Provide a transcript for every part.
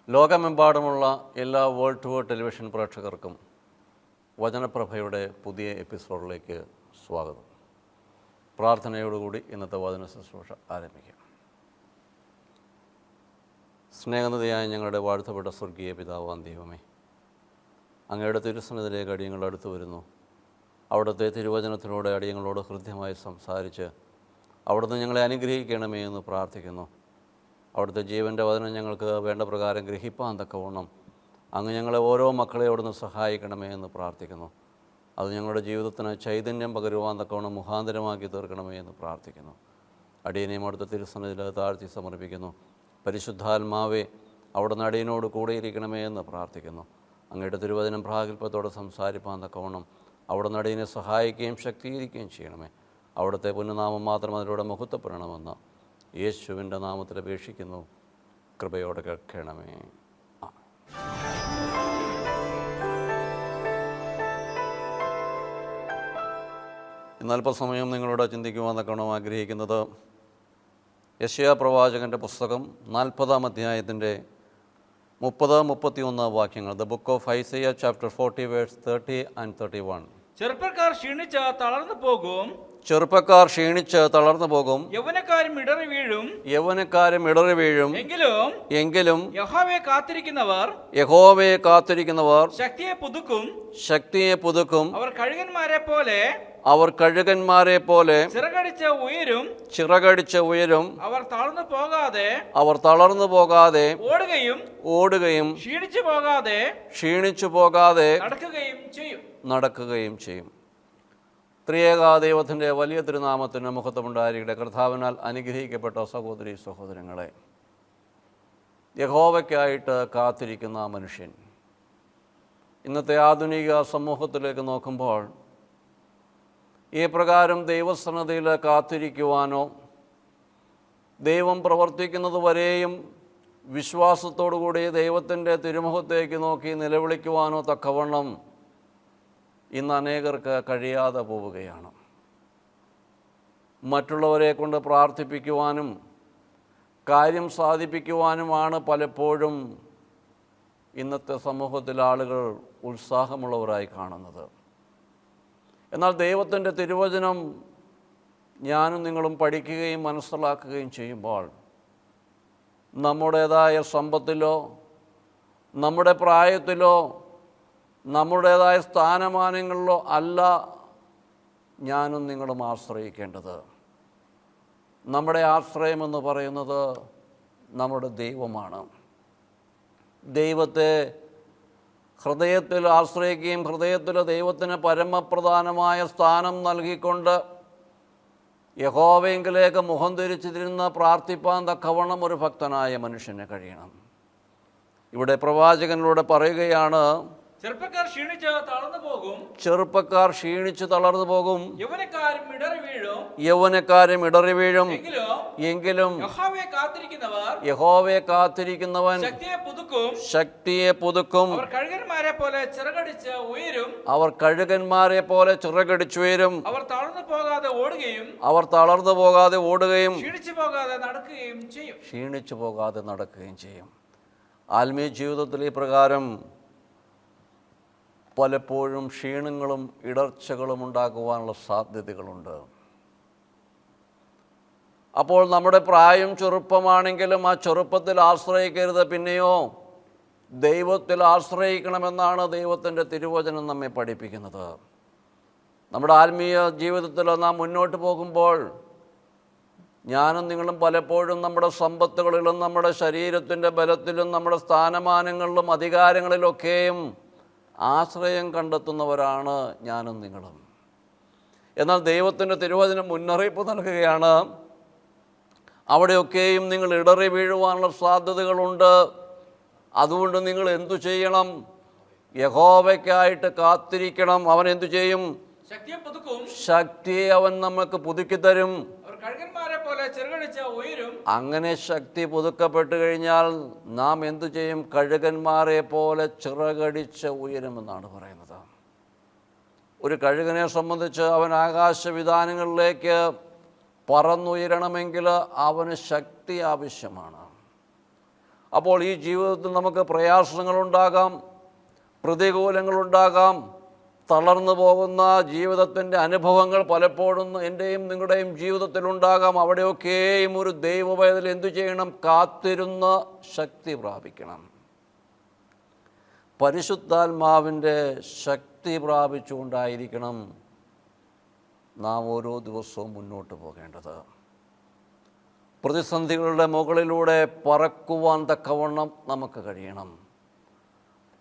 ലോകമെമ്പാടുമുള്ള എല്ലാ world to world television പ്രേക്ഷകർക്കും വചനപ്രഭയുടെ പുതിയ എപ്പിസോഡിലേക്ക് സ്വാഗതം. പ്രാർത്ഥനയോടുകൂടി ഇന്നത്തെ വചന ശുശ്രൂഷ ആരംഭിക്കാം. സ്നേഹനിധിയായ ഞങ്ങളുടെ വാഴ്ത്തപ്പെട്ട സ്വർഗീയ പിതാവാം ദൈവമേ, അങ്ങയുടെ തിരുസന്നിധിയിലേക്ക് അടിയങ്ങൾ അടുത്തു വരുന്നു. അവിടുത്തെ തിരുവചനത്തിലൂടെ അടിയങ്ങളോട് ഹൃദ്യമായി സംസാരിച്ച് അവിടുന്ന് ഞങ്ങളെ അനുഗ്രഹിക്കണമേ എന്ന് പ്രാർത്ഥിക്കുന്നു. അവിടുത്തെ ജീവൻ്റെ വചനം ഞങ്ങൾക്ക് വേണ്ട പ്രകാരം ഗ്രഹിപ്പാൻ തക്കവണ്ണം അങ്ങ് ഞങ്ങളെ ഓരോ മക്കളെ അവിടുന്ന് സഹായിക്കണമേ എന്ന് പ്രാർത്ഥിക്കുന്നു. അത് ഞങ്ങളുടെ ജീവിതത്തിന് ചൈതന്യം പകരുവാൻ തക്കവണ്ണം മുഖാന്തരമാക്കി തീർക്കണമേ എന്ന് പ്രാർത്ഥിക്കുന്നു. അടിയനെയും അവിടുത്തെ തിരുസന്നിധിയിൽ താഴ്ത്തി സമർപ്പിക്കുന്നു. പരിശുദ്ധാത്മാവെ അവിടുന്ന് അടിയനോട് കൂടെയിരിക്കണമേ എന്ന് പ്രാർത്ഥിക്കുന്നു. അങ്ങയുടെ തിരുവചനം പ്രാഗൽഭ്യത്തോടെ സംസാരിപ്പാൻ തക്കവണ്ണം അവിടുന്ന് അടിയനെ സഹായിക്കുകയും ശക്തീകരിക്കുകയും ചെയ്യണമേ. അവിടുത്തെ പുണ്യനാമം മാത്രം അതിലൂടെ മഹത്വപ്പെടണമെന്ന് യേശുവിൻ്റെ നാമത്തിൽ അപേക്ഷിക്കുന്നു. കൃപയോടെ കേൾക്കണമേ. ഇന്ന് അല്പസമയം നിങ്ങളോട് ചിന്തിക്കുവാൻ തക്കവണ്ണം ആഗ്രഹിക്കുന്നത് യെശയ്യാ പ്രവാചകൻ്റെ പുസ്തകം 40-ാം അധ്യായത്തിൻ്റെ 30-31 വാക്യങ്ങൾ. The book of Isaiah chapter 40 verse 30 and 31. ചെറുപ്പക്കാർ ക്ഷീണിച്ച് തളർന്നു പോകും, ചെറുപ്പക്കാർ ക്ഷീണിച്ച് തളർന്നു പോകും, യൗവനക്കാരും ഇടറി വീഴും, യൗവനക്കാരും ഇടറി വീഴും. എങ്കിലും യഹോവയെ കാത്തിരിക്കുന്നവർ ശക്തിയെ പുതുക്കും. അവർ കഴുകന്മാരെ പോലെ ചിറകടിച്ച് ഉയരും. അവർ തളർന്നു പോകാതെ ഓടുകയും ക്ഷീണിച്ചു പോകാതെ നടക്കുകയും ചെയ്യും. ത്രിയേക ദൈവത്തിൻ്റെ വലിയ തിരുനാമത്തിന് മഹത്വമുണ്ടായിരിക്കട്ടെ. കർത്താവിനാൽ അനുഗ്രഹിക്കപ്പെട്ട സഹോദരീ സഹോദരങ്ങളെ, യഹോവയ്ക്കായിട്ട് കാത്തിരിക്കുന്ന മനുഷ്യൻ ഇന്നത്തെ ആധുനിക സമൂഹത്തിലേക്ക് നോക്കുമ്പോൾ ഈ പ്രകാരം ദൈവസന്നദ്ധിയിൽ കാത്തിരിക്കുവാനോ ദൈവം പ്രവർത്തിക്കുന്നത് വരെയും വിശ്വാസത്തോടുകൂടി ദൈവത്തിൻ്റെ തിരുമുഖത്തേക്ക് നോക്കി നിലവിളിക്കുവാനോ തക്കവണ്ണം ഇന്ന് അനേകർക്ക് കഴിയാതെ പോവുകയാണ്. മറ്റുള്ളവരെ കൊണ്ട് പ്രാർത്ഥിപ്പിക്കുവാനും കാര്യം സാധിപ്പിക്കുവാനുമാണ് പലപ്പോഴും ഇന്നത്തെ സമൂഹത്തിൽ ആളുകൾ ഉത്സാഹമുള്ളവരായി കാണുന്നത്. എന്നാൽ ദൈവത്തിൻ്റെ തിരുവചനം ഞാനും നിങ്ങളും പഠിക്കുകയും മനസ്സിലാക്കുകയും ചെയ്യുമ്പോൾ നമ്മുടേതായ സമ്പത്തിലോ നമ്മുടെ പ്രായത്തിലോ നമ്മുടേതായ സ്ഥാനമാനങ്ങളിലോ അല്ല ഞാനും നിങ്ങളും ആശ്രയിക്കേണ്ടത്. നമ്മുടെ ആശ്രയമെന്ന് പറയുന്നത് നമ്മുടെ ദൈവമാണ്. ദൈവത്തെ ഹൃദയത്തിൽ ആശ്രയിക്കുകയും ഹൃദയത്തിൽ ദൈവത്തിന് പരമപ്രധാനമായ സ്ഥാനം നൽകിക്കൊണ്ട് യഹോവയെങ്കിലേക്ക് മുഖം തിരിച്ചിരുന്ന് പ്രാർത്ഥിപ്പാൻ തക്കവണ്ണം ഒരു ഭക്തനായ മനുഷ്യന് കഴിയണം. ഇവിടെ പ്രവാചകനിലൂടെ പറയുകയാണ്, ചെറുപ്പക്കാർ ക്ഷീണിച്ച് തളർന്നു പോകും, യൗവനക്കാരും ഇടറി വീഴും. എങ്കിലും യഹോവയെ കാത്തിരിക്കുന്നവൻ ശക്തിയെ പുതുക്കും. അവർ കഴുകന്മാരെ പോലെ ചിറകടിച്ചുയരും. അവർ തളർന്നു പോകാതെ ഓടുകയും ക്ഷീണിച്ചു പോകാതെ നടക്കുകയും ചെയ്യും. ആത്മീയ ജീവിതത്തിൽ ഈ പ്രകാരം പലപ്പോഴും ക്ഷീണങ്ങളും ഇടർച്ചകളും ഉണ്ടാകുവാനുള്ള സാധ്യതകളുണ്ട്. അപ്പോൾ നമ്മുടെ പ്രായം ചെറുപ്പമാണെങ്കിലും ആ ചെറുപ്പത്തിൽ ആശ്രയിക്കരുത്, പിന്നെയോ ദൈവത്തിൽ ആശ്രയിക്കണമെന്നാണ് ദൈവത്തിൻ്റെ തിരുവചനം നമ്മെ പഠിപ്പിക്കുന്നത്. നമ്മുടെ ആത്മീയ ജീവിതത്തിൽ നാം മുന്നോട്ട് പോകുമ്പോൾ ഞാനും നിങ്ങളും പലപ്പോഴും നമ്മുടെ സമ്പത്തുകളിലും നമ്മുടെ ശരീരത്തിൻ്റെ ബലത്തിലും നമ്മുടെ സ്ഥാനമാനങ്ങളിലും അധികാരങ്ങളിലൊക്കെയും ആശ്രയം കണ്ടെത്തുന്നവരാണ് ഞാനും നിങ്ങളും. എന്നാൽ ദൈവത്തിൻ്റെ തിരുവചനം മുന്നറിയിപ്പ് നൽകുകയാണ്, അവിടെയൊക്കെയും നിങ്ങൾ ഇടറി വീഴുവാനുള്ള സാധ്യതകളുണ്ട്. അതുകൊണ്ട് നിങ്ങൾ എന്തു ചെയ്യണം? യഹോവയ്ക്കായിട്ട് കാത്തിരിക്കണം. അവൻ എന്തു ചെയ്യും? ശക്തിയെ അവൻ നമുക്ക് പുതുക്കിത്തരും. അങ്ങനെ ശക്തി പുതുക്കപ്പെട്ടു കഴിഞ്ഞാൽ നാം എന്തു ചെയ്യും? കഴുകന്മാരെ പോലെ ചിറകടിച്ച് ഉയരുമെന്നാണ് പറയുന്നത്. ഒരു കഴുകനെ സംബന്ധിച്ച് അവൻ ആകാശവിധാനങ്ങളിലേക്ക് പറന്നുയരണമെങ്കിൽ അവന് ശക്തി ആവശ്യമാണ്. അപ്പോൾ ഈ ജീവിതത്തിൽ നമുക്ക് പ്രയാസങ്ങളുണ്ടാകാം, പ്രതികൂലങ്ങളുണ്ടാകാം, തളർന്നു പോകുന്ന ജീവിതത്തിൻ്റെ അനുഭവങ്ങൾ പലപ്പോഴും എൻ്റെയും നിങ്ങളുടെയും ജീവിതത്തിലുണ്ടാകാം. അവിടെയൊക്കെയും ഒരു ദൈവപൈതൽ എന്തു ചെയ്യണം? കാത്തിരുന്ന് ശക്തി പ്രാപിക്കണം. പരിശുദ്ധാത്മാവിൻ്റെ ശക്തി പ്രാപിച്ചുകൊണ്ടായിരിക്കണം നാം ഓരോ ദിവസവും മുന്നോട്ട് പോകേണ്ടത്. പ്രതിസന്ധികളുടെ മുകളിലൂടെ പറക്കുവാൻ തക്കവണ്ണം നമുക്ക് കഴിയണം.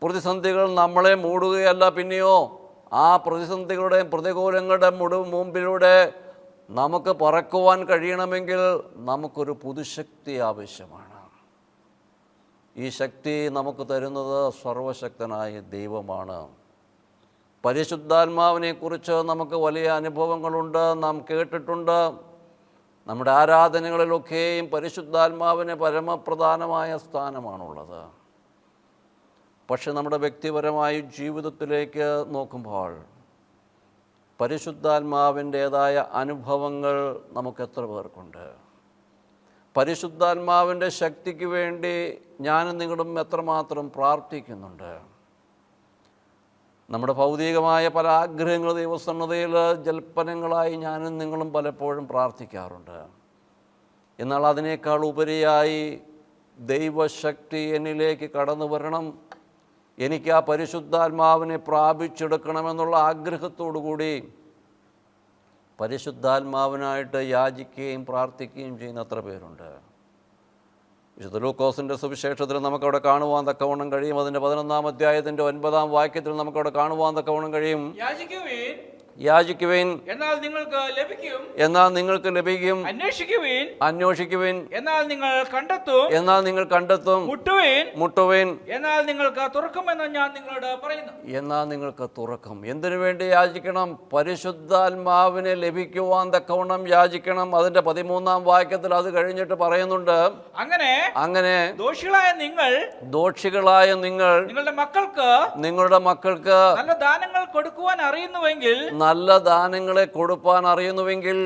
പ്രതിസന്ധികൾ നമ്മളെ മൂടുകയല്ല, പിന്നെയോ ആ പ്രതിസന്ധികളുടെയും പ്രതികൂലങ്ങളുടെ മുമ്പിലൂടെ നമുക്ക് പറക്കുവാൻ കഴിയണമെങ്കിൽ നമുക്കൊരു പുതുശക്തി ആവശ്യമാണ്. ഈ ശക്തി നമുക്ക് തരുന്നത് സർവശക്തനായ ദൈവമാണ്. പരിശുദ്ധാത്മാവിനെക്കുറിച്ച് നമുക്ക് വലിയ അനുഭവങ്ങളുണ്ട്, നാം കേട്ടിട്ടുണ്ട്. നമ്മുടെ ആരാധനകളിലൊക്കെയും പരിശുദ്ധാത്മാവിന് പരമപ്രധാനമായ സ്ഥാനമാണുള്ളത്. പക്ഷെ നമ്മുടെ വ്യക്തിപരമായ ജീവിതത്തിലേക്ക് നോക്കുമ്പോൾ പരിശുദ്ധാത്മാവിൻ്റേതായ അനുഭവങ്ങൾ നമുക്ക് എത്ര പേർക്കുണ്ട്? പരിശുദ്ധാത്മാവിൻ്റെ ശക്തിക്ക് വേണ്ടി ഞാനും നിങ്ങളും എത്രമാത്രം പ്രാർത്ഥിക്കുന്നുണ്ട്? നമ്മുടെ ഭൗതികമായ പല ആഗ്രഹങ്ങൾ ദൈവസന്നദ്ധയിൽ ജൽപ്പനങ്ങളായി ഞാനും നിങ്ങളും പലപ്പോഴും പ്രാർത്ഥിക്കാറുണ്ട്. എന്നാൽ അതിനേക്കാൾ ഉപരിയായി ദൈവശക്തി എന്നിലേക്ക് കടന്നു വരണം, എനിക്ക് ആ പരിശുദ്ധാത്മാവിനെ പ്രാപിച്ചെടുക്കണമെന്നുള്ള ആഗ്രഹത്തോടു കൂടി പരിശുദ്ധാത്മാവിനായിട്ട് യാചിക്കുകയും പ്രാർത്ഥിക്കുകയും ചെയ്യുന്ന എത്ര പേരുണ്ട്? വിശുദ്ധ ലൂക്കോസിൻ്റെ സുവിശേഷത്തിൽ നമുക്കവിടെ കാണുവാൻ തക്കവണ്ണം കഴിയും. അതിൻ്റെ 11-ാം അധ്യായത്തിൻ്റെ 9-ാം വാക്യത്തിൽ നമുക്കവിടെ കാണുവാൻ തക്കവണ്ണം കഴിയും. യാചിക്കുവിൻ, എന്നാൽ നിങ്ങൾക്ക് ലഭിക്കും. അന്വേഷിക്കുവിൻ, എന്നാൽ നിങ്ങൾ കണ്ടെത്തും. മുട്ടുവിൻ, എന്നാൽ നിങ്ങൾക്ക് തുറക്കും. എന്തിനു വേണ്ടി യാചിക്കണം? പരിശുദ്ധാത്മാവിനെ ലഭിക്കുവാൻ തക്കവണ്ണം യാചിക്കണം. അതിന്റെ 13-ാം വാക്യത്തിൽ അത് കഴിഞ്ഞിട്ട് പറയുന്നുണ്ട്, അങ്ങനെ ദോഷികളായ നിങ്ങൾ നിങ്ങളുടെ മക്കൾക്ക് നല്ല ദാനങ്ങൾ കൊടുക്കുവാൻ അറിയുന്നുവെങ്കിൽ, നല്ല ദാനങ്ങളെ കൊടുപ്പാൻ അറിയുന്നുവെങ്കിൽ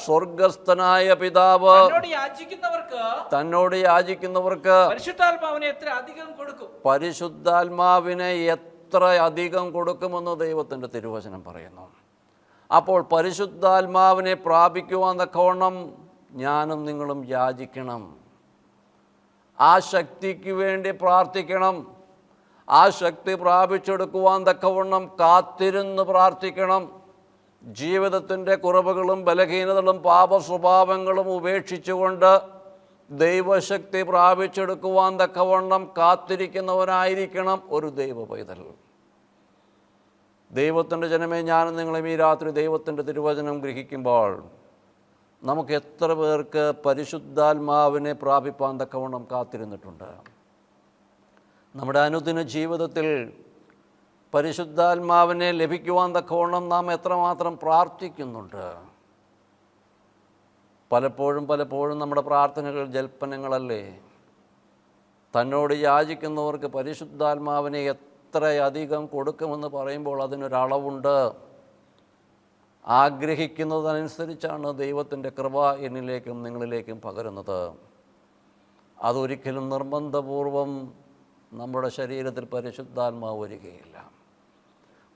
സ്വർഗസ്ഥനായ പിതാവ് തന്നോട് യാചിക്കുന്നവർക്ക് പരിശുദ്ധാത്മാവിനെ എത്ര അധികം കൊടുക്കുമെന്ന് ദൈവത്തിൻ്റെ തിരുവചനം പറയുന്നു. അപ്പോൾ പരിശുദ്ധാത്മാവിനെ പ്രാപിക്കുവാൻ തക്കവണ്ണം ഞാനും നിങ്ങളും യാചിക്കണം. ആ ശക്തിക്ക് വേണ്ടി പ്രാർത്ഥിക്കണം. ആ ശക്തി പ്രാപിച്ചെടുക്കുവാൻ തക്കവണ്ണം കാത്തിരുന്ന് പ്രാർത്ഥിക്കണം. ജീവിതത്തിൻ്റെ കുറവുകളും ബലഹീനതകളും പാപസ്വഭാവങ്ങളും ഉപേക്ഷിച്ചുകൊണ്ട് ദൈവശക്തി പ്രാപിച്ചെടുക്കുവാൻ തക്കവണ്ണം കാത്തിരിക്കുന്നവനായിരിക്കണം ഒരു ദൈവ പൈതൽ. ദൈവത്തിൻ്റെ ജനമേ, ഞാനും നിങ്ങളും ഈ രാത്രി ദൈവത്തിൻ്റെ തിരുവചനം ഗ്രഹിക്കുമ്പോൾ നമുക്ക് എത്ര പേർക്ക് പരിശുദ്ധാത്മാവിനെ പ്രാപിപ്പാൻ തക്കവണ്ണം കാത്തിരുന്നിട്ടുണ്ട്? നമ്മുടെ അനുദിന ജീവിതത്തിൽ പരിശുദ്ധാത്മാവിനെ ലഭിക്കുവാൻ തക്കവണ്ണം നാം എത്രമാത്രം പ്രാർത്ഥിക്കുന്നുണ്ട്? പലപ്പോഴും നമ്മുടെ പ്രാർത്ഥനകൾ ജൽപ്പനങ്ങളല്ലേ? തന്നോട് യാചിക്കുന്നവർക്ക് പരിശുദ്ധാത്മാവിനെ എത്രയധികം കൊടുക്കുമെന്ന് പറയുമ്പോൾ അതിനൊരളവുണ്ട്. ആഗ്രഹിക്കുന്നതനുസരിച്ചാണ് ദൈവത്തിൻ്റെ കൃപ എന്നിലേക്കും നിങ്ങളിലേക്കും പകരുന്നത്. അതൊരിക്കലും നിർബന്ധപൂർവം നമ്മുടെ ശരീരത്തിൽ പരിശുദ്ധാത്മാവ് വരികയില്ല.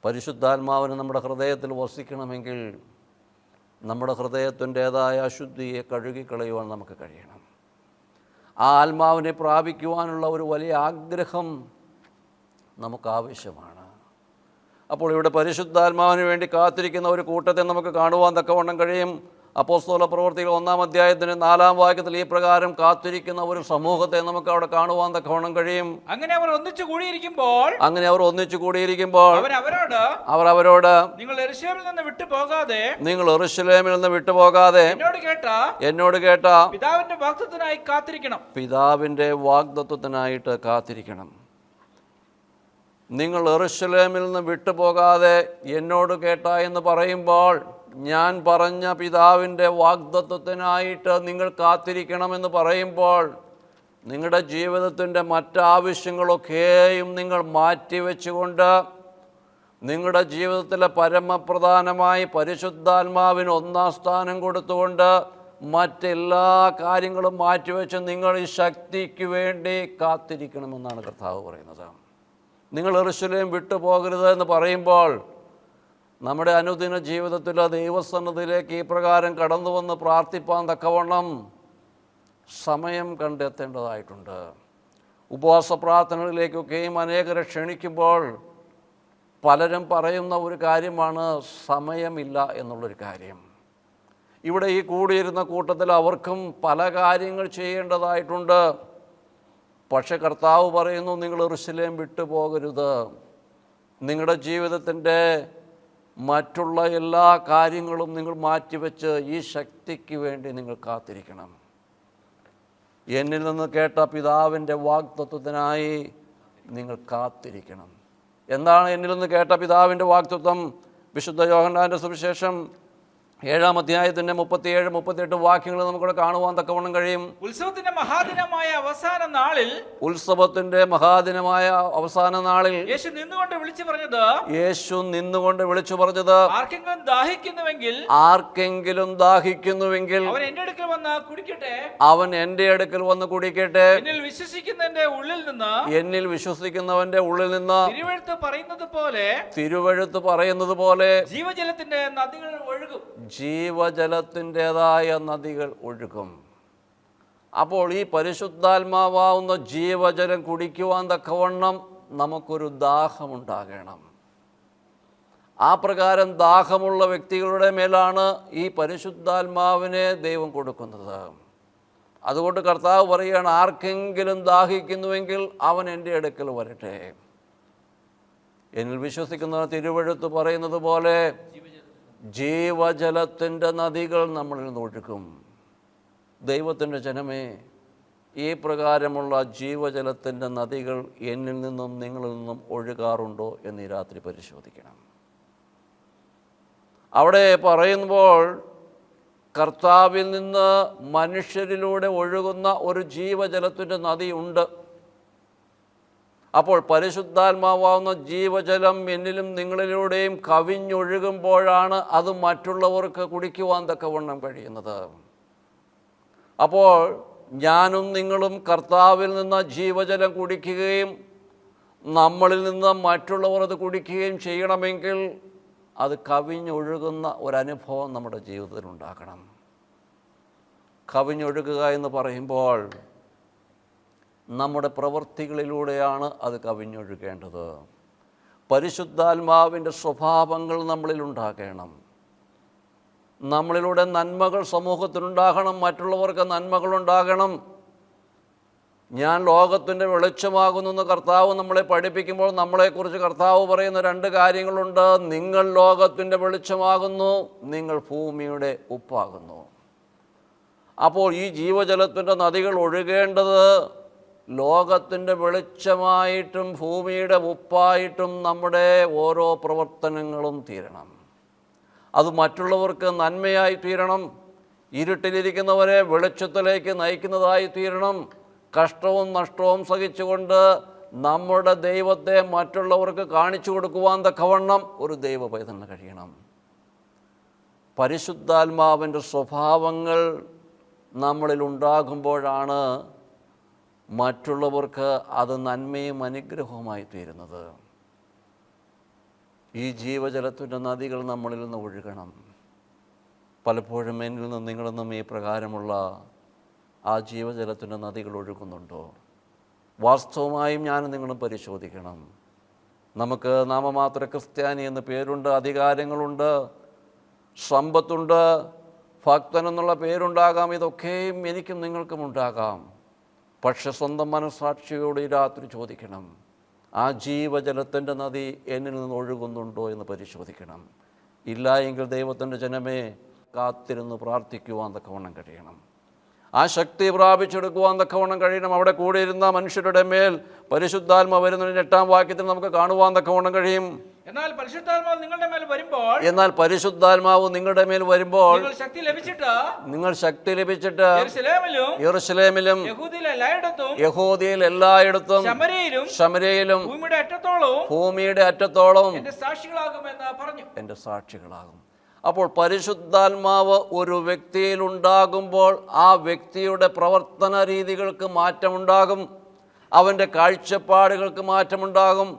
പരിശുദ്ധാത്മാവിന് നമ്മുടെ ഹൃദയത്തിൽ വസിക്കണമെങ്കിൽ നമ്മുടെ ഹൃദയത്തിൻ്റേതായ അശുദ്ധിയെ കഴുകിക്കളയുവാൻ നമുക്ക് കഴിയണം. ആ ആത്മാവിനെ പ്രാപിക്കുവാനുള്ള ഒരു വലിയ ആഗ്രഹം നമുക്ക് ആവശ്യമാണ്. അപ്പോൾ ഇവിടെ പരിശുദ്ധാത്മാവിന് വേണ്ടി കാത്തിരിക്കുന്ന ഒരു കൂട്ടത്തെ നമുക്ക് കാണുവാൻ തക്കവണ്ണം കഴിയും. അപ്പോസ്തല പ്രവൃത്തികൾ 1-ാം അധ്യായത്തിന് 4-ാം വാക്യത്തിൽ ഈ പ്രകാരം കാത്തിരിക്കുന്ന ഒരു സമൂഹത്തെ നമുക്ക് അവിടെ കാണുവാൻ തക്കവണ്ണം കഴിയും. അങ്ങനെ അവർ ഒന്നിച്ചു കൂടിയിരിക്കുമ്പോൾ അവർ അവരോട് നിങ്ങൾ യെരൂശലേമിൽ നിന്ന് വിട്ടുപോകാതെ എന്നോട് കേട്ട പിതാവിന്റെ വാഗ്ദത്തത്തിനായിട്ട് കാത്തിരിക്കണം. നിങ്ങൾ യെരൂശലേമിൽ നിന്ന് വിട്ടുപോകാതെ എന്നോട് കേട്ട എന്ന് പറയുമ്പോൾ ഞാൻ പറഞ്ഞ പിതാവിൻ്റെ വാഗ്ദത്തത്തിനായിട്ട് നിങ്ങൾ കാത്തിരിക്കണമെന്ന് പറയുമ്പോൾ നിങ്ങളുടെ ജീവിതത്തിൻ്റെ മറ്റാവശ്യങ്ങളൊക്കെയും നിങ്ങൾ മാറ്റിവെച്ചുകൊണ്ട് നിങ്ങളുടെ ജീവിതത്തിലെ പരമപ്രധാനമായി പരിശുദ്ധാത്മാവിന് 1-ാം സ്ഥാനം കൊടുത്തുകൊണ്ട് മറ്റെല്ലാ കാര്യങ്ങളും മാറ്റിവെച്ച് നിങ്ങൾ ഈ ശക്തിക്ക് വേണ്ടി കാത്തിരിക്കണമെന്നാണ് കർത്താവ് പറയുന്നത്. നിങ്ങൾ യെരൂശലേം വിട്ടു പോകരുത് എന്ന് പറയുമ്പോൾ നമ്മുടെ അനുദിന ജീവിതത്തിൽ ദൈവസന്നിധിയിലേക്ക് ഈ പ്രകാരം കടന്നു വന്ന് പ്രാർത്ഥിപ്പാൻ തക്കവണ്ണം സമയം കണ്ടെത്തേണ്ടതായിട്ടുണ്ട്. ഉപവാസ പ്രാർത്ഥനകളിലേക്കൊക്കെയും അനേകരെ ക്ഷണിക്കുമ്പോൾ പലരും പറയുന്ന ഒരു കാര്യമാണ് സമയമില്ല എന്നുള്ളൊരു കാര്യം. ഇവിടെ ഈ കൂടിയിരുന്ന കൂട്ടത്തിൽ അവർക്കും പല കാര്യങ്ങൾ ചെയ്യേണ്ടതായിട്ടുണ്ട്. പക്ഷെ കർത്താവ് പറയുന്നു, നിങ്ങൾ യെരൂശലേം വിട്ടു പോകരുത്. നിങ്ങളുടെ ജീവിതത്തിൻ്റെ മറ്റുള്ള എല്ലാ കാര്യങ്ങളും നിങ്ങൾ മാറ്റിവെച്ച് ഈ ശക്തിക്ക് വേണ്ടി നിങ്ങൾ കാത്തിരിക്കണം. എന്നിൽ നിന്ന് കേട്ട പിതാവിൻ്റെ വാഗ്ദത്തത്തിനായി നിങ്ങൾ കാത്തിരിക്കണം. എന്താണ് എന്നിൽ നിന്ന് കേട്ട പിതാവിൻ്റെ വാഗ്ദത്തം? വിശുദ്ധ യോഹന്നാൻ്റെ സുവിശേഷം 7-ാം അധ്യായത്തിൻ്റെ 37-38 വാക്യങ്ങൾ നമുക്കിവിടെ കാണുവാൻ തക്കവണ്ണം കഴിയും. ഉത്സവത്തിന്റെ മഹാദിനമായ അവസാന നാളിൽ യേശു നിന്നുകൊണ്ട് വിളിച്ചു പറഞ്ഞത് ആർക്കെങ്കിലും ദാഹിക്കുന്നുവെങ്കിൽ അവൻ എന്റെ അടുക്കൽ വന്ന് കുടിക്കട്ടെ. എന്നിൽ വിശ്വസിക്കുന്നവന്റെ ഉള്ളിൽ നിന്ന് തിരുവെഴുത്ത് പറയുന്നത് പോലെ ജീവജലത്തിന്റെ നദികൾ ഒഴുകും. ജീവജലത്തിൻ്റെതായ നദികൾ ഒഴുകും. അപ്പോൾ ഈ പരിശുദ്ധാത്മാവാവുന്ന ജീവജലം കുടിക്കുവാൻ തക്കവണ്ണം നമുക്കൊരു ദാഹമുണ്ടാകണം. ആ പ്രകാരം ദാഹമുള്ള വ്യക്തികളുടെ മേലാണ് ഈ പരിശുദ്ധാത്മാവിനെ ദൈവം കൊടുക്കുന്നത്. അതുകൊണ്ട് കർത്താവ് പറയുകയാണ്, ആർക്കെങ്കിലും ദാഹിക്കുന്നുവെങ്കിൽ അവൻ എൻ്റെ അടുക്കൽ വരട്ടെ. എന്നിൽ വിശ്വസിക്കുന്ന തിരുവെഴുത്ത് പറയുന്നത് പോലെ ജീവജലത്തിൻ്റെ നദികൾ നമ്മളിൽ നിന്ന് ഒഴുകും. ദൈവത്തിൻ്റെ ജനമേ, ഈ പ്രകാരമുള്ള ജീവജലത്തിൻ്റെ നദികൾ എന്നിൽ നിന്നും നിങ്ങളിൽ നിന്നും ഒഴുകാറുണ്ടോ എന്ന് ഈ രാത്രി പരിശോധിക്കണം. അവിടെ പറയുമ്പോൾ കർത്താവിൽ നിന്ന് മനുഷ്യരിലൂടെ ഒഴുകുന്ന ഒരു ജീവജലത്തിൻ്റെ നദിയുണ്ട്. അപ്പോൾ പരിശുദ്ധാത്മാവാവുന്ന ജീവജലം എന്നിലും നിങ്ങളിലൂടെയും കവിഞ്ഞൊഴുകുമ്പോഴാണ് അത് മറ്റുള്ളവർക്ക് കുടിക്കുവാൻ തക്കവണ്ണം കഴിയുന്നത്. അപ്പോൾ ഞാനും നിങ്ങളും കർത്താവിൽ നിന്ന് ജീവജലം കുടിക്കുകയും നമ്മളിൽ നിന്ന് മറ്റുള്ളവർ അത് കുടിക്കുകയും ചെയ്യണമെങ്കിൽ അത് കവിഞ്ഞൊഴുകുന്ന ഒരനുഭവം നമ്മുടെ ജീവിതത്തിൽ ഉണ്ടാക്കണം. കവിഞ്ഞൊഴുകുക എന്ന് പറയുമ്പോൾ നമ്മുടെ പ്രവൃത്തികളിലൂടെയാണ് അത് കവിഞ്ഞൊഴുകേണ്ടത്. പരിശുദ്ധാത്മാവിൻ്റെ സ്വഭാവങ്ങൾ നമ്മളിൽ ഉണ്ടാകണം. നമ്മളിലൂടെ നന്മകൾ സമൂഹത്തിനുണ്ടാകണം, മറ്റുള്ളവർക്ക് നന്മകളുണ്ടാകണം. ഞാൻ ലോകത്തിൻ്റെ വെളിച്ചമാകുന്നു കർത്താവ് നമ്മളെ പഠിപ്പിക്കുമ്പോൾ നമ്മളെക്കുറിച്ച് കർത്താവ് പറയുന്ന 2 കാര്യങ്ങളുണ്ട്. നിങ്ങൾ ലോകത്തിൻ്റെ വെളിച്ചമാകുന്നു, നിങ്ങൾ ഭൂമിയുടെ ഉപ്പാകുന്നു. അപ്പോൾ ഈ ജീവജലത്തിൻ്റെ നദികൾ ഒഴുകേണ്ടത് ലോകത്തിൻ്റെ വെളിച്ചമായിട്ടും ഭൂമിയുടെ ഉപ്പായിട്ടും നമ്മുടെ ഓരോ പ്രവർത്തനങ്ങളും തീരണം. അത് മറ്റുള്ളവർക്ക് നന്മയായി തീരണം. ഇരുട്ടിലിരിക്കുന്നവരെ വെളിച്ചത്തിലേക്ക് നയിക്കുന്നതായി തീരണം. കഷ്ടവും നഷ്ടവും സഹിച്ചുകൊണ്ട് നമ്മുടെ ദൈവത്തെ മറ്റുള്ളവർക്ക് കാണിച്ചു കൊടുക്കുവാൻ തക്കവണ്ണം ഒരു ദൈവ പൈതലിന് കഴിയണം. പരിശുദ്ധാത്മാവിൻ്റെ സ്വഭാവങ്ങൾ നമ്മളിൽ ഉണ്ടാകുമ്പോഴാണ് മറ്റുള്ളവർക്ക് അത് നന്മയും അനുഗ്രഹവുമായി തീരുന്നത്. ഈ ജീവജലത്തിൻ്റെ നദികൾ നമ്മളിൽ നിന്ന് ഒഴുകണം. പലപ്പോഴും എന്നിൽ നിന്നും നിങ്ങളിൽ നിന്നും ഈ പ്രകാരമുള്ള ആ ജീവജലത്തിൻ്റെ നദികൾ ഒഴുകുന്നുണ്ടോ? വാസ്തവമായും ഞാനും നിങ്ങളും പരിശോധിക്കണം. നമുക്ക് നാമമാത്ര ക്രിസ്ത്യാനി എന്ന് പേരുണ്ട്, അധികാരങ്ങളുണ്ട്, സമ്പത്തുണ്ട്, ഭക്തൻ എന്നുള്ള പേരുണ്ടാകാം. ഇതൊക്കെയും എനിക്കും നിങ്ങൾക്കും ഉണ്ടാകാം. പക്ഷെ സ്വന്തം മനസ്സാക്ഷിയോട് ഈ രാത്രി ചോദിക്കണം, ആ ജീവജലത്തിൻ്റെ നദി എന്നിൽ നിന്ന് ഒഴുകുന്നുണ്ടോ എന്ന് പരിശോധിക്കണം. ഇല്ല എങ്കിൽ ദൈവത്തിൻ്റെ ജനമേ, കാത്തിരുന്ന് പ്രാർത്ഥിക്കുവാൻ തക്കവണ്ണം കഴിയണം. ആ ശക്തി പ്രാപിച്ചെടുക്കുവാൻ തക്കവണ്ണം കഴിയണം. അവിടെ കൂടിയിരുന്ന മനുഷ്യരുടെ മേൽ പരിശുദ്ധാത്മ വരുന്നതിന് 8-ാം വാക്യത്തിൽ നമുക്ക് കാണുവാൻ തക്കവണ്ണം കഴിയും. എന്നാൽ പരിശുദ്ധാത്മാവ് നിങ്ങളുടെ മേൽ വരുമ്പോൾ നിങ്ങൾ ശക്തി ലഭിച്ചിട്ട് യെരൂശലേമിലും യഹൂദയിൽ എല്ലായിടത്തും ശമര്യയിലും ഭൂമിയുടെ അറ്റത്തോളം എന്റെ സാക്ഷികളാകും. സാക്ഷികളാകും. അപ്പോൾ പരിശുദ്ധാത്മാവ് ഒരു വ്യക്തിയിലുണ്ടാകുമ്പോൾ ആ വ്യക്തിയുടെ പ്രവർത്തന രീതികൾക്ക് മാറ്റമുണ്ടാകും, അവൻ്റെ കാഴ്ചപ്പാടുകൾക്ക് മാറ്റമുണ്ടാകും,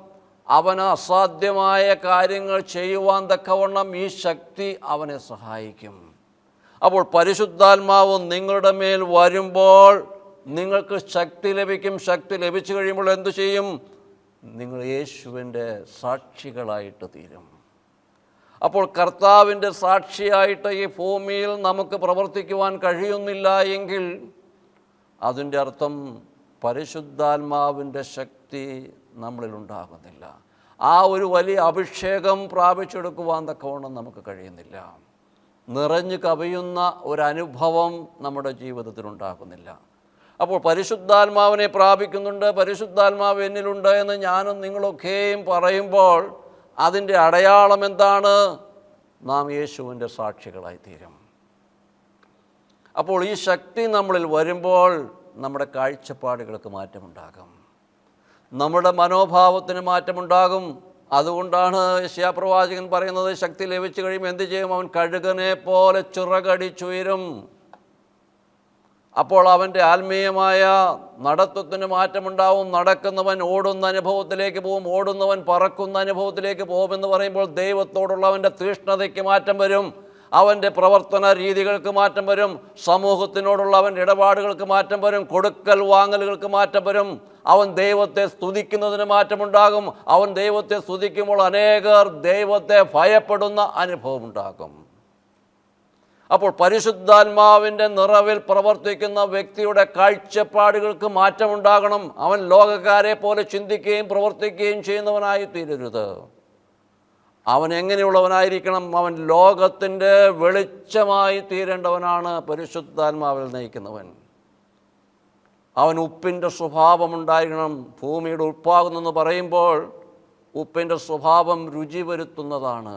അവന് അസാധ്യമായ കാര്യങ്ങൾ ചെയ്യുവാൻ തക്കവണ്ണം ഈ ശക്തി അവനെ സഹായിക്കും. അപ്പോൾ പരിശുദ്ധാത്മാവ് നിങ്ങളുടെ മേൽ വരുമ്പോൾ നിങ്ങൾക്ക് ശക്തി ലഭിക്കും. ശക്തി ലഭിച്ചു കഴിയുമ്പോൾ എന്തു ചെയ്യും? നിങ്ങൾ യേശുവിൻ്റെ സാക്ഷികളായിട്ട് തീരും. അപ്പോൾ കർത്താവിൻ്റെ സാക്ഷിയായിട്ട് ഈ ഭൂമിയിൽ നമുക്ക് പ്രവർത്തിക്കുവാൻ കഴിയുന്നില്ല എങ്കിൽ അതിൻ്റെ അർത്ഥം പരിശുദ്ധാത്മാവിൻ്റെ ശക്തി നമ്മളിലുണ്ടാകുന്നില്ല. ആ ഒരു വലിയ അഭിഷേകം പ്രാപിച്ചെടുക്കുവാൻ തക്കവണ്ണം നമുക്ക് കഴിയുന്നില്ല. നിറഞ്ഞു കവിയുന്ന ഒരനുഭവം നമ്മുടെ ജീവിതത്തിലുണ്ടാകുന്നില്ല. അപ്പോൾ പരിശുദ്ധാത്മാവിനെ പ്രാപിക്കുന്നുണ്ട്, പരിശുദ്ധാത്മാവ് എന്നിലുണ്ട് എന്ന് ഞാനും നിങ്ങളൊക്കെയും പറയുമ്പോൾ അതിൻ്റെ അടയാളം എന്താണ്? നാം യേശുവിൻ്റെ സാക്ഷികളായിത്തീരും. അപ്പോൾ ഈ ശക്തി നമ്മളിൽ വരുമ്പോൾ നമ്മുടെ കാഴ്ചപ്പാടുകൾക്ക് മാറ്റമുണ്ടാകും, നമ്മുടെ മനോഭാവത്തിന് മാറ്റമുണ്ടാകും. അതുകൊണ്ടാണ് യെശയ്യാപ്രവാചകൻ പറയുന്നത്, ശക്തി ലഭിച്ചു കഴിയുമ്പോൾ എന്ത് ചെയ്യും? അവൻ കഴുകനെ പോലെ ചിറകടിച്ചുയരും. അപ്പോൾ അവൻ്റെ ആത്മീയമായ നടത്തത്തിന് മാറ്റമുണ്ടാവും. നടക്കുന്നവൻ ഓടുന്ന അനുഭവത്തിലേക്ക് പോകും, ഓടുന്നവൻ പറക്കുന്ന അനുഭവത്തിലേക്ക് പോകുമെന്ന് പറയുമ്പോൾ ദൈവത്തോടുള്ള അവൻ്റെ തീഷ്ണതയ്ക്ക് മാറ്റം വരും, അവൻ്റെ പ്രവർത്തന രീതികൾക്ക് മാറ്റം വരും, സമൂഹത്തിനോടുള്ള അവൻ്റെ ഇടപാടുകൾക്ക് മാറ്റം വരും, കൊടുക്കൽ വാങ്ങലുകൾക്ക് മാറ്റം വരും. അവൻ ദൈവത്തെ സ്തുതിക്കുന്നതിന് മാറ്റമുണ്ടാകും. അവൻ ദൈവത്തെ സ്തുതിക്കുമ്പോൾ അനേകർ ദൈവത്തെ ഭയപ്പെടുന്ന അനുഭവമുണ്ടാകും. അപ്പോൾ പരിശുദ്ധാത്മാവിൻ്റെ നിറവിൽ പ്രവർത്തിക്കുന്ന വ്യക്തിയുടെ കാഴ്ചപ്പാടുകൾക്ക് മാറ്റമുണ്ടാകണം. അവൻ ലോകക്കാരെ പോലെ ചിന്തിക്കുകയും പ്രവർത്തിക്കുകയും ചെയ്യുന്നവനായി തീരരുത്. അവൻ എങ്ങനെയുള്ളവനായിരിക്കണം? അവൻ ലോകത്തിൻ്റെ വെളിച്ചമായി തീരേണ്ടവനാണ് പരിശുദ്ധാത്മാവിൽ നയിക്കുന്നവൻ. അവൻ ഉപ്പിൻ്റെ സ്വഭാവമുണ്ടായിരിക്കണം. ഭൂമിയുടെ ഉപ്പാകുന്നെന്ന് പറയുമ്പോൾ ഉപ്പിൻ്റെ സ്വഭാവം രുചി വരുത്തുന്നതാണ്.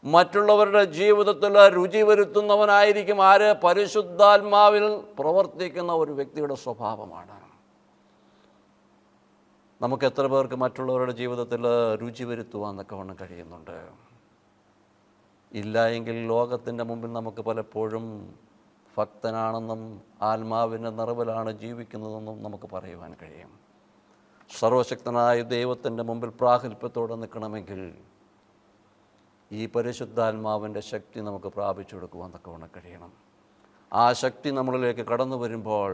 മറ്റുള്ളവരുടെ ജീവിതത്തിൽ രുചി വരുത്തുന്നവനായിരിക്കും ആര്? പരിശുദ്ധാത്മാവിൽ പ്രവർത്തിക്കുന്ന ഒരു വ്യക്തിയുടെ സ്വഭാവമാണ്. നമുക്ക് എത്ര പേർക്ക് മറ്റുള്ളവരുടെ ജീവിതത്തിൽ രുചി വരുത്തുവാൻ തക്കവണ്ണം കഴിയുന്നുണ്ട്? ഇല്ല എങ്കിൽ ലോകത്തിൻ്റെ മുമ്പിൽ നമുക്ക് പലപ്പോഴും ഭക്തനാണെന്നും ആത്മാവിൻ്റെ നിറവിലാണ് ജീവിക്കുന്നതെന്നും നമുക്ക് പറയുവാൻ കഴിയും. സർവശക്തനായ ദൈവത്തിൻ്റെ മുമ്പിൽ പ്രാഗൽഭ്യത്തോടെ നിൽക്കണമെങ്കിൽ ഈ പരിശുദ്ധാത്മാവിൻ്റെ ശക്തി നമുക്ക് പ്രാപിച്ചെടുക്കുവാൻ തക്കവണ്ണം കഴിയണം. ആ ശക്തി നമ്മളിലേക്ക് കടന്നു വരുമ്പോൾ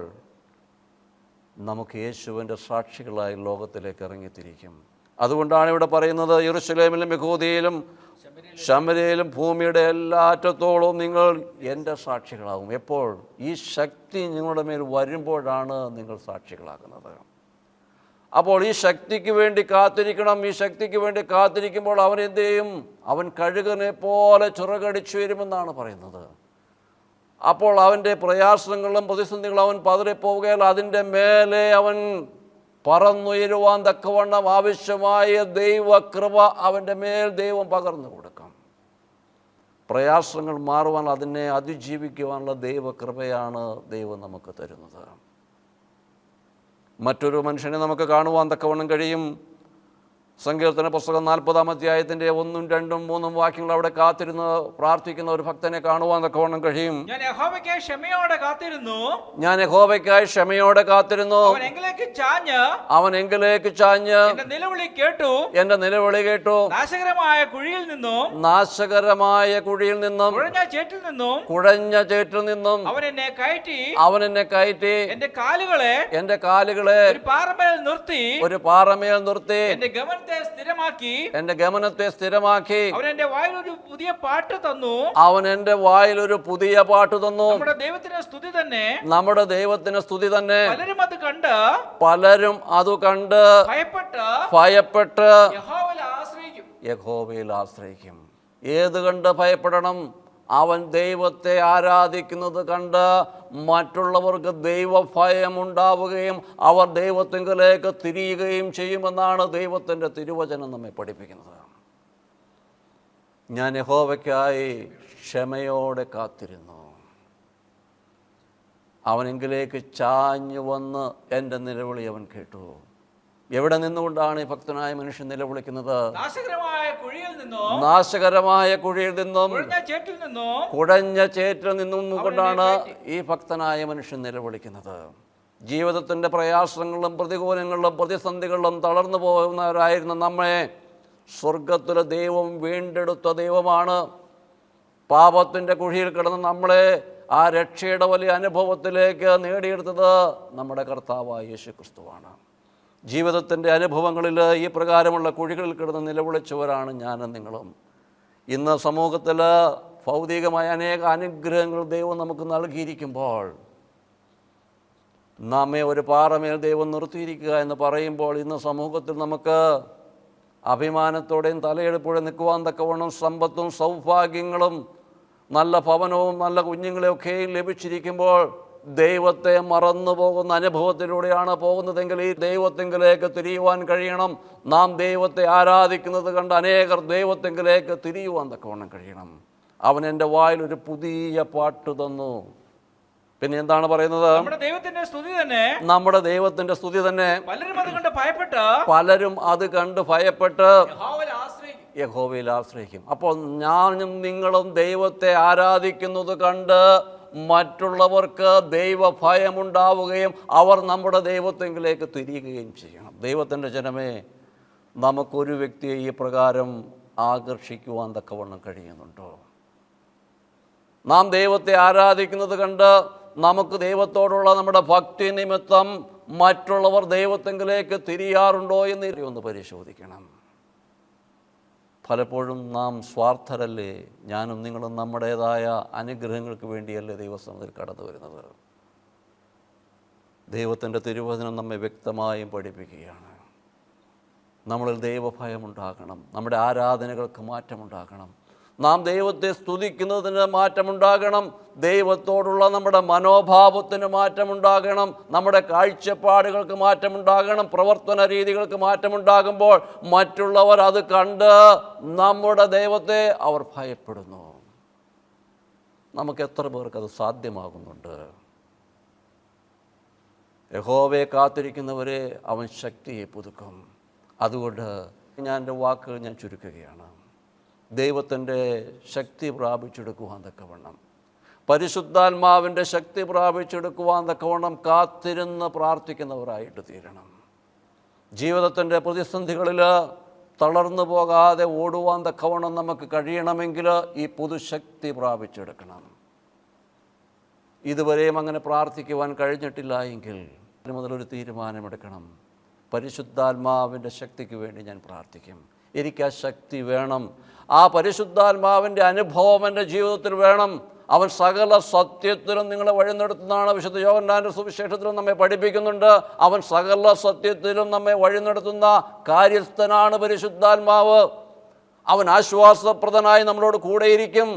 നമുക്ക് യേശുവിൻ്റെ സാക്ഷികളായി ലോകത്തിലേക്ക് ഇറങ്ങിത്തിരിക്കും. അതുകൊണ്ടാണ് ഇവിടെ പറയുന്നത്, യെരൂശലേമിലും യഹൂദയിലും ശമര്യയിലും ഭൂമിയുടെ എല്ലാ അറ്റത്തോളവും നിങ്ങൾ എൻ്റെ സാക്ഷികളാകും. എപ്പോൾ? ഈ ശക്തി നിങ്ങളുടെ മേൽ വരുമ്പോഴാണ് നിങ്ങൾ സാക്ഷികളാകുന്നത്. അപ്പോൾ ഈ ശക്തിക്ക് വേണ്ടി കാത്തിരിക്കണം. ഈ ശക്തിക്ക് വേണ്ടി കാത്തിരിക്കുമ്പോൾ അവൻ എന്ത് ചെയ്യും? അവൻ കഴുകനെ പോലെ ചിറകടിച്ചു വരുമെന്നാണ് പറയുന്നത്. അപ്പോൾ അവൻ്റെ പ്രയാസങ്ങളും പ്രതിസന്ധികളും അവൻ പതറിപ്പോവുകയാൽ അതിൻ്റെ മേലെ അവൻ പറന്നുയരുവാൻ തക്കവണ്ണം ആവശ്യമായ ദൈവകൃപ അവൻ്റെ മേൽ ദൈവം പകർന്നു കൊടുക്കും. പ്രയാസങ്ങൾ മാറുവാൻ, അതിനെ അതിജീവിക്കുവാനുള്ള ദൈവകൃപയാണ് ദൈവം നമുക്ക് തരുന്നത്. മറ്റൊരു മനുഷ്യനെ നമുക്ക് കാണുവാൻ തക്കവണ്ണം കഴിയും. സങ്കീർത്തന പുസ്തകം 40-ാം അധ്യായത്തിൻ്റെ 1, 2, 3 വാക്യങ്ങൾ അവിടെ കാത്തിരുന്ന് പ്രാർത്ഥിക്കുന്ന ഒരു ഭക്തനെ കാണുവാൻ തക്കവണ്ണം കഴിയും. ഞാൻ യഹോവയ്ക്കായി ക്ഷമയോടെ കാത്തിരുന്നു. അവൻ എങ്കിലേക്ക് ചാഞ്ഞ് എന്റെ നിലവിളി കേട്ടു. നാശകരമായ കുഴിയിൽ നിന്നും കുഴഞ്ഞ ചേറ്റിൽ നിന്നും അവൻ എന്നെ കയറ്റി എന്റെ കാലുകളെ ഒരു പാറമേൽ നിർത്തി എന്റെ ഗമനത്തെ സ്ഥിരമാക്കി അവൻ എന്റെ വായിൽ ഒരു പുതിയ പാട്ട് തന്നു. നമ്മുടെ ദൈവത്തിന്റെ സ്തുതി തന്നെ. പലരും അത് കണ്ട് ഭയപ്പെട്ട് യഹോവയിൽ ആശ്രയിക്കും. ഏത് കണ്ട് ഭയപ്പെടണം? അവൻ ദൈവത്തെ ആരാധിക്കുന്നത് കണ്ട് മറ്റുള്ളവർക്ക് ദൈവഭയമുണ്ടാവുകയും അവർ ദൈവത്തിങ്കലേക്ക് തിരിയുകയും ചെയ്യുമെന്നാണ് ദൈവത്തിൻ്റെ തിരുവചനം നമ്മെ പഠിപ്പിക്കുന്നത്. ഞാൻ യഹോവയ്ക്കായി ക്ഷമയോടെ കാത്തിരുന്നു. അവനെങ്കിലേക്ക് ചാഞ്ഞു വന്ന് എൻ്റെ നിലവിളി അവൻ കേട്ടു. എവിടെ നിന്നുകൊണ്ടാണ് ഈ ഭക്തനായ മനുഷ്യൻ നിലവിളിക്കുന്നത്? നാശകരമായ കുഴിയിൽ നിന്നും നാശകരമായ കുഴിയിൽ നിന്നും കുഴഞ്ഞ ചേറ്റിൽ നിന്നും കൊണ്ടാണ് ഈ ഭക്തനായ മനുഷ്യൻ നിലവിളിക്കുന്നത്. ജീവിതത്തിൻ്റെ പ്രയാസങ്ങളിലും പ്രതികൂലങ്ങളിലും പ്രതിസന്ധികളിലും തളർന്നു പോകുന്നവരായിരുന്ന നമ്മെ സ്വർഗത്തിലെ ദൈവം വീണ്ടെടുത്ത ദൈവമാണ്. പാപത്തിൻ്റെ കുഴിയിൽ കിടന്ന് നമ്മളെ ആ രക്ഷയുടെ വലിയ അനുഭവത്തിലേക്ക് നേടിയെടുത്തത് നമ്മുടെ കർത്താവായ യേശു ക്രിസ്തുവാണ്. ജീവിതത്തിൻ്റെ അനുഭവങ്ങളിൽ ഈ പ്രകാരമുള്ള കുഴികളിൽ കിടന്ന് നിലവിളിച്ചവരാണ് ഞാനും നിങ്ങളും. ഇന്ന് സമൂഹത്തിൽ ഭൗതികമായ അനേക അനുഗ്രഹങ്ങൾ ദൈവം നമുക്ക് നൽകിയിരിക്കുമ്പോൾ നമ്മെ ഒരു പാറമേൽ ദൈവം നിർത്തിയിരിക്കുക എന്ന് പറയുമ്പോൾ ഇന്ന് സമൂഹത്തിൽ നമുക്ക് അഭിമാനത്തോടെയും തലയെടുപ്പോടെ നിൽക്കുവാൻ തക്കവണ്ണം സമ്പത്തും സൗഭാഗ്യങ്ങളും നല്ല ഭവനവും നല്ല കുഞ്ഞുങ്ങളെയൊക്കെയും ലഭിച്ചിരിക്കുമ്പോൾ ദൈവത്തെ മറന്നു പോകുന്ന അനുഭവത്തിലൂടെയാണ് പോകുന്നതെങ്കിൽ ഈ ദൈവത്തെങ്കിലേക്ക് തിരിയുവാൻ കഴിയണം. നാം ദൈവത്തെ ആരാധിക്കുന്നത് കണ്ട് അനേകർ ദൈവത്തെങ്കിലേക്ക് തിരിയുവാൻ തക്കവണ്ണം കഴിയണം. അവൻ എൻ്റെ വായിൽ ഒരു പുതിയ പാട്ട് തന്നു. പിന്നെ എന്താണ് പറയുന്നത്? നമ്മുടെ ദൈവത്തിന്റെ സ്തുതി തന്നെ പലരും അത് കണ്ട് ഭയപ്പെട്ട് യഹോവയിൽ ആശ്രയിക്കും. അപ്പോൾ ഞാനും നിങ്ങളും ദൈവത്തെ ആരാധിക്കുന്നത് കണ്ട് മറ്റുള്ളവർക്ക് ദൈവഭയമുണ്ടാവുകയും അവർ നമ്മുടെ ദൈവത്തെങ്കിലേക്ക് തിരിയുകയും ചെയ്യണം. ദൈവത്തിൻ്റെ ജനമേ, നമുക്കൊരു വ്യക്തിയെ ഈ പ്രകാരം ആകർഷിക്കുവാൻ തക്കവണ്ണം കഴിയുന്നുണ്ടോ? നാം ദൈവത്തെ ആരാധിക്കുന്നത് കണ്ട് നമുക്ക് ദൈവത്തോടുള്ള നമ്മുടെ ഭക്തി നിമിത്തം മറ്റുള്ളവർ ദൈവത്തെങ്കിലേക്ക് തിരിയാറുണ്ടോ എന്ന് ഒന്ന് പരിശോധിക്കണം. പലപ്പോഴും നാം സ്വാർത്ഥരല്ലേ? ഞാനും നിങ്ങളും നമ്മുടേതായ അനുഗ്രഹങ്ങൾക്ക് വേണ്ടിയല്ലേ ദൈവസന്നിധിയിൽ കടന്നു വരുന്നത്? ദൈവത്തിൻ്റെ തിരുവചനം നമ്മെ വ്യക്തമായും പഠിപ്പിക്കുകയാണ്. നമ്മളിൽ ദൈവഭയമുണ്ടാകണം. നമ്മുടെ ആരാധനകൾക്ക് മാറ്റമുണ്ടാകണം. നാം ദൈവത്തെ സ്തുതിക്കുന്നതിന് മാറ്റമുണ്ടാകണം. ദൈവത്തോടുള്ള നമ്മുടെ മനോഭാവത്തിന് മാറ്റമുണ്ടാകണം. നമ്മുടെ കാഴ്ചപ്പാടുകൾക്ക് മാറ്റമുണ്ടാകണം. പ്രവർത്തന രീതികൾക്ക് മാറ്റമുണ്ടാകുമ്പോൾ മറ്റുള്ളവർ അത് കണ്ട് നമ്മുടെ ദൈവത്തെ അവർ ഭയപ്പെടുന്നു. നമുക്ക് എത്ര പേർക്കത് സാധ്യമാകുന്നുണ്ട്? യഹോവയെ കാത്തിരിക്കുന്നവരെ അവൻ ശക്തിയെ പുതുക്കും. അതുകൊണ്ട് ഞാൻ എൻ്റെ വാക്കുകൾ ഞാൻ ചുരുക്കുകയാണ്. ദൈവത്തിൻ്റെ ശക്തി പ്രാപിച്ചെടുക്കുവാൻ തക്കവണ്ണം, പരിശുദ്ധാത്മാവിൻ്റെ ശക്തി പ്രാപിച്ചെടുക്കുവാൻ തക്കവണ്ണം കാത്തിരുന്ന് പ്രാർത്ഥിക്കുന്നവരായിട്ട് തീരണം. ജീവിതത്തിൻ്റെ പ്രതിസന്ധികളിൽ തളർന്നു പോകാതെ ഓടുവാൻ തക്കവണ്ണം നമുക്ക് കഴിയണമെങ്കിൽ ഈ പുതുശക്തി പ്രാപിച്ചെടുക്കണം. ഇതുവരെയും അങ്ങനെ പ്രാർത്ഥിക്കുവാൻ കഴിഞ്ഞിട്ടില്ല എങ്കിൽ മുതലൊരു തീരുമാനമെടുക്കണം. പരിശുദ്ധാത്മാവിൻ്റെ ശക്തിക്ക് വേണ്ടി ഞാൻ പ്രാർത്ഥിക്കും. എനിക്ക് ആ ശക്തി വേണം. ആ പരിശുദ്ധാത്മാവിൻ്റെ അനുഭവം എൻ്റെ ജീവിതത്തിൽ വേണം. അവൻ സകല സത്യത്തിലും നിങ്ങളെ വഴി നടത്തുന്നതാണ്. വിശുദ്ധ യോഹന്നാന്റെ സുവിശേഷത്തിലും നമ്മെ പഠിപ്പിക്കുന്നുണ്ട്. അവൻ സകല സത്യത്തിലും നമ്മെ വഴി നടത്തുന്ന കാര്യസ്ഥനാണ് പരിശുദ്ധാത്മാവ്. അവൻ ആശ്വാസപ്രദനായി നമ്മളോട് കൂടെയിരിക്കും.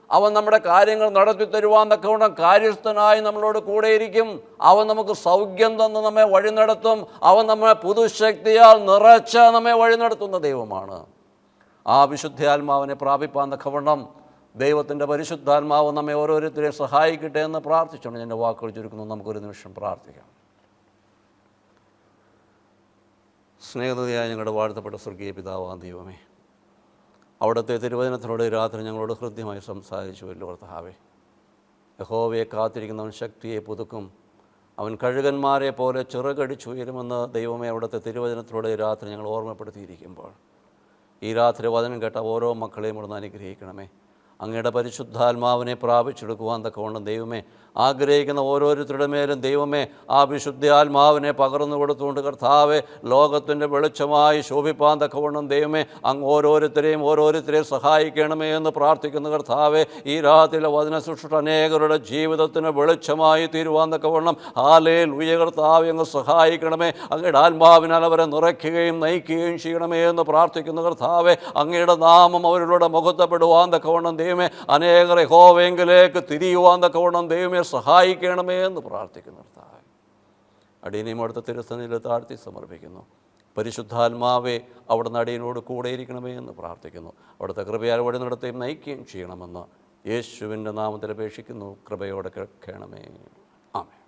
അവൻ നമ്മുടെ കാര്യങ്ങൾ നടത്തി തരുവാൻ തക്കവണ്ണം കാര്യസ്ഥനായി നമ്മളോട് കൂടെയിരിക്കും. അവൻ നമുക്ക് സൗഖ്യം തന്ന് നമ്മെ വഴി നടത്തും. അവൻ നമ്മെ പുതുശക്തിയാൽ നിറച്ച് നമ്മെ വഴി നടത്തുന്ന ദൈവമാണ്. ആ വിശുദ്ധാത്മാവിനെ പ്രാപിപ്പാൻ തക്കവണ്ണം ദൈവത്തിൻ്റെ പരിശുദ്ധാത്മാവ് നമ്മെ ഓരോരുത്തരെയും സഹായിക്കട്ടെ എന്ന് പ്രാർത്ഥിച്ചുകൊണ്ട് എൻ്റെ വാക്കുകൾ ചുരുക്കുന്നു. നമുക്കൊരു നിമിഷം പ്രാർത്ഥിക്കാം. സ്നേഹനിധിയായ ഞങ്ങളുടെ വാഴ്ത്തപ്പെട്ട സ്വർഗീയ പിതാവാം ദൈവമേ, അവിടുത്തെ തിരുവചനത്തിലൂടെ രാത്രി ഞങ്ങളോട് ഹൃദ്യമായി സംസാരിച്ചു. വലിയ കർത്താവേ, യഹോവയെ കാത്തിരിക്കുന്നവൻ ശക്തിയെ പുതുക്കും, അവൻ കഴുകന്മാരെ പോലെ ചിറകടിച്ചുയരുമെന്ന് ദൈവമേ അവിടുത്തെ തിരുവചനത്തിലൂടെ രാത്രി ഞങ്ങൾ ഓർമ്മപ്പെടുത്തിയിരിക്കുമ്പോൾ ഈ രാത്രി വചനം കേട്ട ഓരോ മക്കളെയും ഇവിടുന്ന് അനുഗ്രഹിക്കണമേ. അങ്ങയുടെ പരിശുദ്ധാത്മാവിനെ പ്രാപിച്ചെടുക്കുവാൻ തക്കവണ്ണം ദൈവമേ ആഗ്രഹിക്കുന്ന ഓരോരുത്തരുടെ മേലും ദൈവമേ ആ വിശുദ്ധാത്മാവിനെ പകർന്നു കൊടുത്തുകൊണ്ട് കർത്താവെ ലോകത്തിൻ്റെ വെളിച്ചമായി ശോഭിപ്പാൻ തക്കവണ്ണം ദൈവമേ അങ്ങ് ഓരോരുത്തരെയും സഹായിക്കണമേ എന്ന് പ്രാർത്ഥിക്കുന്ന കർത്താവെ, ഈ രാത്രിയിലെ വചന ശുശ്രൂഷ അനേകരുടെ ജീവിതത്തിന് വെളിച്ചമായി തീരുവാൻ തക്കവണ്ണം ഹല്ലേലൂയ കർത്താവെ അങ്ങ് സഹായിക്കണമേ. അങ്ങയുടെ ആത്മാവിനാൽ അവരെ നിറയ്ക്കുകയും നയിക്കുകയും ചെയ്യണമേ എന്ന് പ്രാർത്ഥിക്കുന്ന കർത്താവെ, അങ്ങയുടെ നാമം അവരുടെ മുഖത്തപ്പെടുവാൻ തക്കവണ്ണം ദൈവമേ അനേകർ യഹോവയെങ്കിലേക്ക് തിരിയുവാൻ തക്കവണ്ണം ദൈവമേ സഹായിക്കണമേ എന്ന് പ്രാർത്ഥിക്കുന്നു കർത്താവേ. അടിയനെയും അവിടുത്തെ തിരുസന്നിധിയിൽ താഴ്ത്തി സമർപ്പിക്കുന്നു. പരിശുദ്ധാത്മാവെ അവിടുന്ന് അടിയനോട് കൂടെയിരിക്കണമേ എന്ന് പ്രാർത്ഥിക്കുന്നു. അവിടുത്തെ കൃപയാൽ വഴി നടത്തുകയും നയിക്കുകയും ചെയ്യണമെന്ന് യേശുവിൻ്റെ നാമത്തിൽ അപേക്ഷിക്കുന്നു. കൃപയോടെ കേൾക്കണമേ. ആമേൻ.